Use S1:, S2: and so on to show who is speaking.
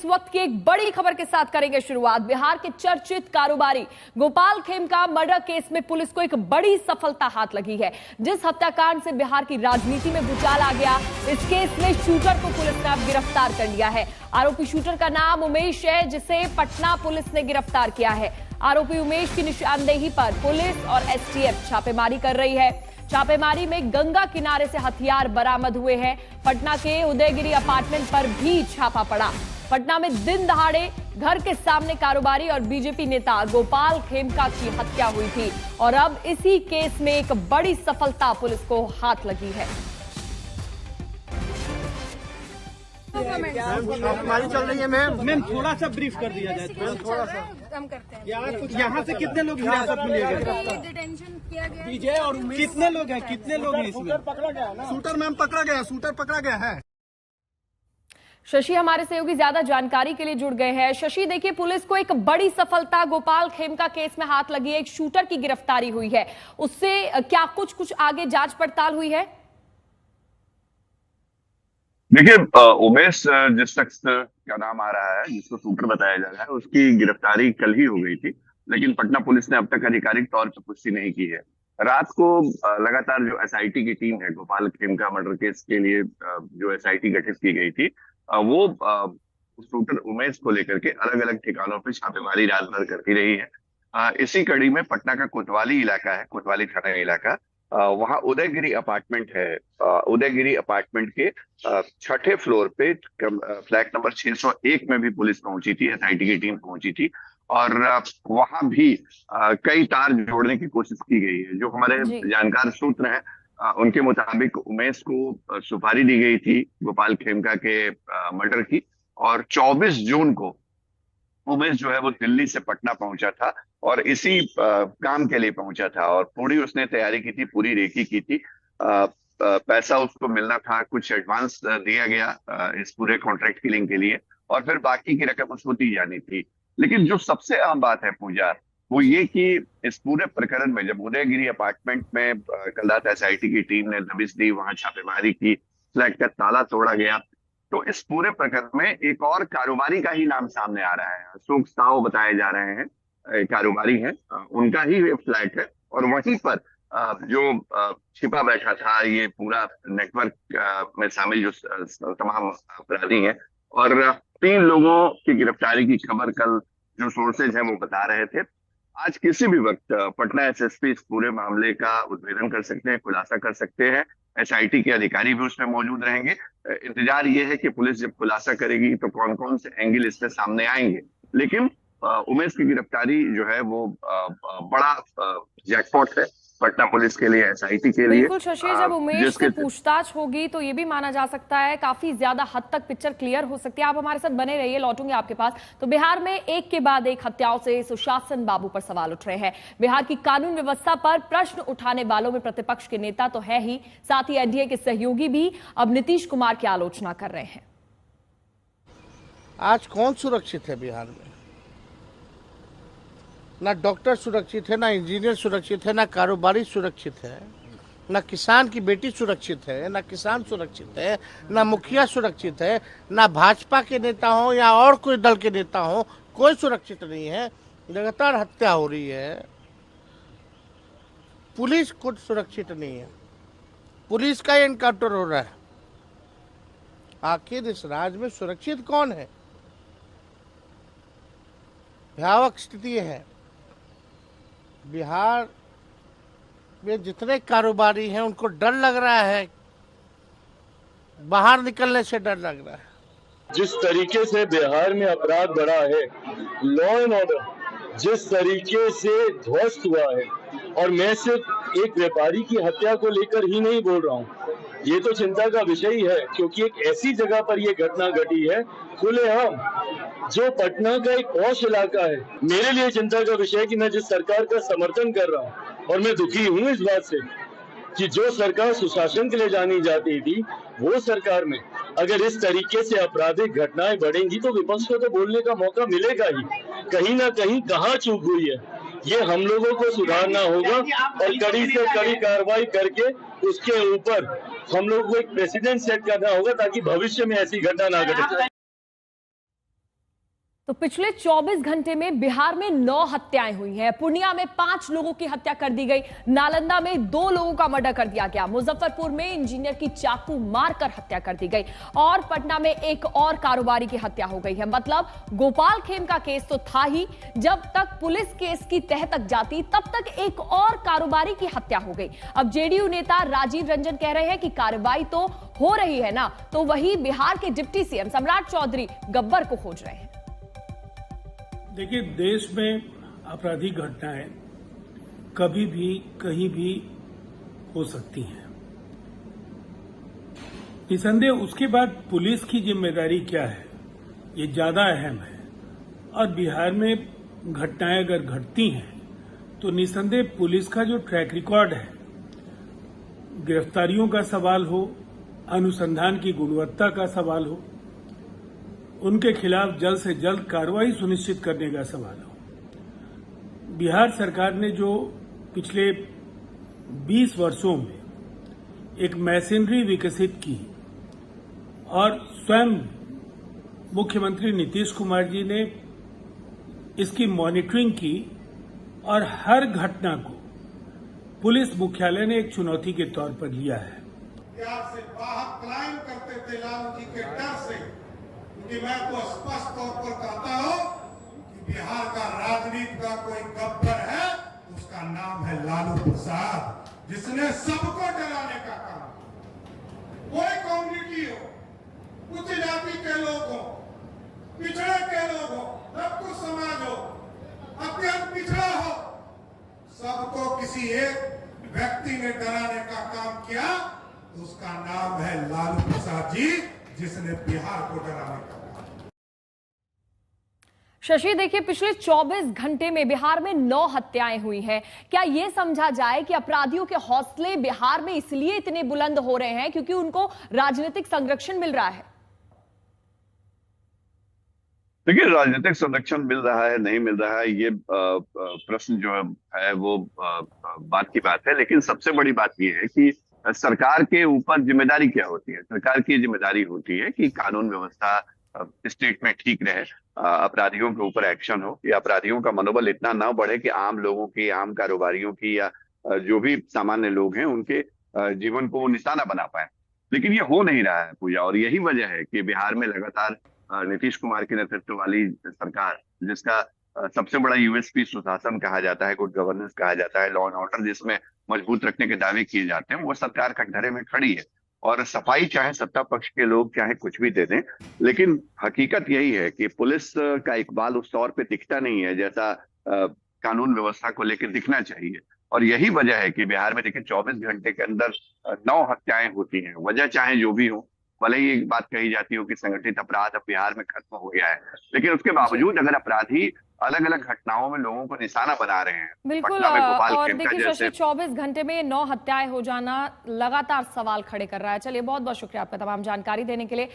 S1: इस वक्त की एक बड़ी खबर के साथ करेंगे शुरुआत। बिहार के चर्चित कारोबारी गोपाल खेमका मर्डर केस में पुलिस को एक बड़ी सफलता हाथ लगी है। जिस हत्याकांड से बिहार की राजनीति में भूचाल आ गया, इस केस में शूटर को पुलिस ने अब गिरफ्तार कर लिया है। आरोपी शूटर का नाम उमेश है, जिसे पटना पुलिस ने गिरफ्तार किया है। आरोपी उमेश की निशानदेही पर पुलिस और एसटीएफ छापेमारी कर रही है। छापेमारी में गंगा किनारे से हथियार बरामद हुए हैं। पटना के उदयगिरी अपार्टमेंट पर भी छापा पड़ा। पटना में दिन दहाड़े घर के सामने कारोबारी और बीजेपी नेता गोपाल खेमका की हत्या हुई थी और अब इसी केस में एक बड़ी सफलता पुलिस को हाथ लगी है।
S2: हमारी चल रही है मैम
S3: थोड़ा सा ब्रीफ कर दिया जाए।
S4: थोड़ा सा कम करते हैं।
S3: यहाँ से कितने लोग हिरासत में लिए गए?
S4: डिटेंशन किया गया।
S3: विजय और कितने लोग हैं? कितने लोग हैं इसमें?
S2: पकड़ा गया ना, शूटर मैम पकड़ा गया, शूटर पकड़ा गया है।
S1: शशि हमारे सहयोगी ज्यादा जानकारी के लिए जुड़ गए हैं। शशि, देखिए, पुलिस को एक बड़ी सफलता गोपाल खेमका केस में हाथ लगी है। एक शूटर की गिरफ्तारी हुई है, उससे क्या कुछ आगे जांच पड़ताल हुई है?
S5: देखिए, उमेश जिस शख्स का नाम आ रहा है, जिसको शूटर बताया जा रहा है, उसकी गिरफ्तारी कल ही हो गई थी, लेकिन पटना पुलिस ने अब तक आधिकारिक तौर पर पुष्टि नहीं की है। रात को लगातार जो एसआईटी की टीम है, गोपाल खेमका मर्डर केस के लिए जो एसआईटी गठित की गई थी, वो शूटर उमेश को लेकर के अलग अलग ठिकानों पे छापेमारी रात भर करती रही है। इसी कड़ी में पटना का कोतवाली इलाका है, कोतवाली थाना इलाका, वहां उदयगिरी अपार्टमेंट है। उदयगिरी अपार्टमेंट के छठे फ्लोर पे फ्लैट नंबर 601 में भी पुलिस पहुंची थी, एसआईटी की टीम पहुंची थी और वहां भी कई तार जोड़ने की कोशिश की गई है। जो हमारे जानकार सूत्र हैं, उनके मुताबिक उमेश को सुपारी दी गई थी गोपाल खेमका के मर्डर की, और 24 जून को उमेश जो है वो दिल्ली से पटना पहुंचा था और इसी काम के लिए पहुंचा था और पूरी उसने तैयारी की थी, पूरी रेकी की थी। पैसा उसको मिलना था, कुछ एडवांस दिया गया इस पूरे कॉन्ट्रैक्ट किलिंग के लिए और फिर बाकी की रकम उसको दी जानी थी। लेकिन जो सबसे अहम बात है पूजा, वो ये कि इस पूरे प्रकरण में जब उदयगिरी अपार्टमेंट में कल रात एसआईटी की टीम ने दबिश दी, वहां छापेमारी की, फ्लैट का ताला तोड़ा गया, तो इस पूरे प्रकरण में एक और कारोबारी का ही नाम सामने आ रहा है। अशोक साव बताए जा रहे हैं, कारोबारी हैं, उनका ही फ्लैट है और वहीं पर जो छिपा बैठा था ये पूरा नेटवर्क में शामिल जो तमाम अपराधी हैं, और 3 लोगों की गिरफ्तारी की खबर कल जो सोर्सेज हैं वो बता रहे थे। आज किसी भी वक्त पटना एसएसपी इस पूरे मामले का उद्भेदन कर सकते हैं, खुलासा कर सकते हैं। एसआईटी के अधिकारी भी उसमें मौजूद रहेंगे। इंतजार ये है कि पुलिस जब खुलासा करेगी तो कौन कौन से एंगल इसमें सामने आएंगे। लेकिन उमेश की गिरफ्तारी जो है वो बड़ा जैकपॉट है पटना पुलिस के लिए, एसआईटी के लिए।
S1: बिल्कुल शशि, जब उमेश से पूछताछ होगी तो ये भी माना जा सकता है काफी ज्यादा हद तक पिक्चर क्लियर हो सकती है। आप हमारे साथ बने रहिए, लौटूंगे आपके पास। तो बिहार में एक के बाद एक हत्याओं से सुशासन बाबू पर सवाल उठ रहे हैं। बिहार की कानून व्यवस्था पर प्रश्न उठाने वालों में प्रतिपक्ष के नेता तो है ही, साथ ही एनडीए के सहयोगी भी अब नीतीश कुमार की आलोचना कर रहे हैं।
S2: आज कौन सुरक्षित है बिहार में? ना डॉक्टर सुरक्षित है, ना इंजीनियर सुरक्षित है, ना कारोबारी सुरक्षित है, ना किसान की बेटी सुरक्षित है, ना किसान सुरक्षित है, ना मुखिया सुरक्षित है, ना भाजपा के नेता हो या और कोई दल के नेता हो, कोई सुरक्षित नहीं है। लगातार हत्या हो रही है, पुलिस खुद सुरक्षित नहीं है, पुलिस का एनकाउंटर हो रहा है। आखिर इस राज्य में सुरक्षित कौन है? भयावह स्थिति है। बिहार में जितने कारोबारी हैं उनको डर लग रहा है, बाहर निकलने से डर लग रहा है।
S6: जिस तरीके से बिहार में अपराध बढ़ा है, लॉ एंड ऑर्डर जिस तरीके से ध्वस्त हुआ है, और मैं सिर्फ एक व्यापारी की हत्या को लेकर ही नहीं बोल रहा हूँ, ये तो चिंता का विषय ही है, क्योंकि एक ऐसी जगह पर यह घटना घटी है खुलेआम, जो पटना का एक पॉश इलाका है। मेरे लिए चिंता का विषय है कि मैं जिस सरकार का समर्थन कर रहा हूँ, और मैं दुखी हूँ इस बात से कि जो सरकार सुशासन के लिए जानी जाती थी, वो सरकार में अगर इस तरीके से आपराधिक घटनाएं बढ़ेंगी तो विपक्ष को तो बोलने का मौका मिलेगा ही। कहीं ना कहीं कहाँ चूक हुई है, ये हम लोगों को सुधारना होगा और कड़ी से कड़ी कार्रवाई करके उसके ऊपर हम लोग को एक प्रेसिडेंट सेट करना होगा ताकि भविष्य में ऐसी घटना ना घटे।
S1: तो पिछले 24 घंटे में बिहार में 9 हत्याएं हुई हैं। पूर्णिया में 5 लोगों की हत्या कर दी गई, नालंदा में 2 लोगों का मर्डर कर दिया गया, मुजफ्फरपुर में इंजीनियर की चाकू मारकर हत्या कर दी गई और पटना में एक और कारोबारी की हत्या हो गई है। मतलब गोपाल खेम का केस तो था ही, जब तक पुलिस केस की तह तक जाती तब तक एक और कारोबारी की हत्या हो गई। अब जेडीयू नेता राजीव रंजन कह रहे हैं कि कार्रवाई तो हो रही है ना, तो वही बिहार के डिप्टी सीएम सम्राट चौधरी गब्बर को खोज रहे हैं।
S7: देखिए, देश में आपराधिक घटनाएं कभी भी कहीं भी हो सकती हैं। निसंदेह उसके बाद पुलिस की जिम्मेदारी क्या है, ये ज्यादा अहम है। और बिहार में घटनाएं अगर घटती हैं तो निसंदेह पुलिस का जो ट्रैक रिकॉर्ड है, गिरफ्तारियों का सवाल हो, अनुसंधान की गुणवत्ता का सवाल हो, उनके खिलाफ जल्द से जल्द कार्रवाई सुनिश्चित करने का सवाल हो। बिहार सरकार ने जो पिछले 20 वर्षों में एक मशीनरी विकसित की और स्वयं मुख्यमंत्री नीतीश कुमार जी ने इसकी मॉनिटरिंग की और हर घटना को पुलिस मुख्यालय ने एक चुनौती के तौर पर लिया है।
S8: प्यार से बाहर पलायन करते थे लालू जी के डर से, कि मैं तो स्पष्ट तौर पर कहता हूं कि बिहार का राजनीति का कोई गब्बर है, उसका नाम है लालू प्रसाद, जिसने सबको डराने का काम किया। कोई कम्युनिटी हो, उच्च जाति के लोग हो, पिछड़े के लोग हो, सबको समाज हो, अत्यंत पिछड़ा हो, सबको किसी एक व्यक्ति ने डराने का काम किया, तो उसका नाम है लालू प्रसाद जी, जिसने बिहार को डराने का।
S1: शशि, देखिए, पिछले 24 घंटे में बिहार में 9 हत्याएं हुई हैं। क्या यह समझा जाए कि अपराधियों के हौसले बिहार में इसलिए इतने बुलंद हो रहे हैं क्योंकि उनको राजनीतिक संरक्षण मिल रहा है?
S5: देखिए, राजनीतिक संरक्षण मिल रहा है नहीं मिल रहा है, ये प्रश्न जो है वो बात की बात है। लेकिन सबसे बड़ी बात ये है कि सरकार के ऊपर जिम्मेदारी क्या होती है। सरकार की जिम्मेदारी होती है कि कानून व्यवस्था स्टेट में ठीक रहे, अपराधियों के ऊपर एक्शन हो, या अपराधियों का मनोबल इतना ना बढ़े कि आम लोगों की, आम कारोबारियों की, या जो भी सामान्य लोग हैं उनके जीवन को निशाना बना पाए। लेकिन ये हो नहीं रहा है पूजा, और यही वजह है कि बिहार में लगातार नीतीश कुमार के नेतृत्व वाली सरकार, जिसका सबसे बड़ा यूएसपी सुशासन कहा जाता है, गुड गवर्नेंस कहा जाता है, लॉ एंड ऑर्डर जिसमें मजबूत रखने के दावे किए जाते हैं, वो सरकार कटघरे में खड़ी है। और सफाई चाहे सत्ता पक्ष के लोग चाहे कुछ भी दे दें, लेकिन हकीकत यही है कि पुलिस का इकबाल उस तौर पे दिखता नहीं है जैसा कानून व्यवस्था को लेकर दिखना चाहिए। और यही वजह है कि बिहार में देखिए 24 घंटे के अंदर 9 हत्याएं होती हैं। वजह चाहे जो भी हो, भले ही एक बात कही जाती हो कि संगठित अपराध अब बिहार में खत्म हो गया है, लेकिन उसके बावजूद अगर अपराधी अलग अलग घटनाओं में लोगों को निशाना बना रहे हैं,
S1: बिल्कुल। और देखिए शशि, 24 घंटे में 9 हत्याएं हो जाना लगातार सवाल खड़े कर रहा है। चलिए, बहुत बहुत शुक्रिया आपका तमाम जानकारी देने के लिए।